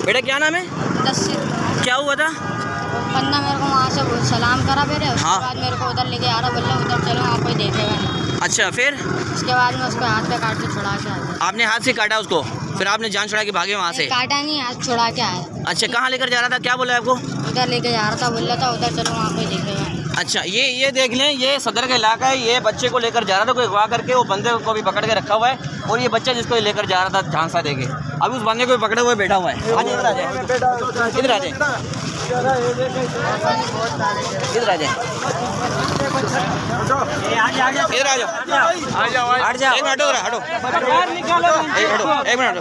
बेटा क्या नाम है? क्या हुआ था? बंदा मेरे को वहाँ से सलाम करा मेरे, उसके हाँ। बाद मेरे को उधर लेके आ रहा, बोला उधर चलो वहाँ कोई देखेगा नहीं। अच्छा, फिर उसके बाद में उसको हाथ पे काट के छुड़ा के आया। आपने हाथ से काटा उसको, फिर आपने जान छुड़ा के भागे वहाँ से? काटा नहीं, हाथ छुड़ा के आया। अच्छा, कहाँ लेकर जा रहा था, क्या बोला आपको? उधर लेके जा रहा था, बोल रहा था उधर चलो वहाँ कोई देखेगा नहीं। अच्छा, ये देख लें, ये सदर का इलाका है। ये बच्चे को लेकर जा रहा था कोई अगवा करके, वो बंदे को भी पकड़ के रखा हुआ है, और ये बच्चा जिसको लेकर जा रहा था झांसा देके अभी उस बंदे को भी पकड़े हुए बैठा हुआ है। इधर आ जाए, इधर आ जाए, इधर आ जाए, इधर आ जाओ, हट जाओ, एक मिनट हटो, एक मिनट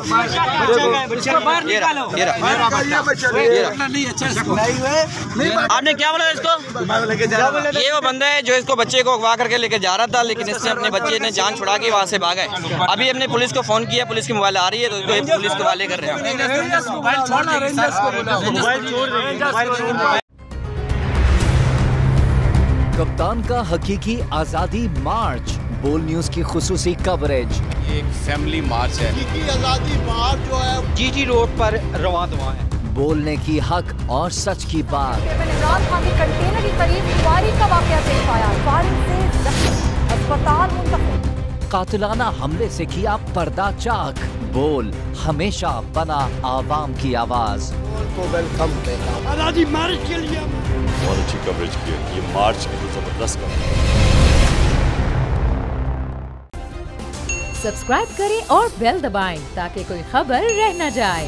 आपने क्या बोला इसको? ये वो बंदा है जो इसको बच्चे को अगवा करके लेके जा रहा था, लेकिन इसने अपने बच्चे ने जान छुड़ा के वहाँ से भागा है। अभी हमने पुलिस को फ़ोन किया, पुलिस की मोबाइल आ रही है, तो इसको पुलिस के हवाले कर रहे हैं। कप्तान का हकीकी आज़ादी मार्च, बोल न्यूज़ की खुसूसी कवरेज। ये एक फैमिली मार्च है। हकीकी आज़ादी मार्च जो है जीटी रोड पर रवां दवा है। बोलने की हक और सच की बात। इमरान खान के कंटेनर के करीब फायरिंग का वाकया पेश आया, फायरिंग से जख्मी, अस्पताल मुंतकिल। कातिलाना हमले से किया पर्दा चाक, बोल हमेशा बना आवाम की आवाज। को वेलकम कहता हूं। आज़ादी मार्च के लिए बहुत अच्छी कवरेज की है, ये मार्च की तो जबरदस्त कवरेज। सब्सक्राइब करें और बेल दबाएं ताकि कोई खबर रह न जाए।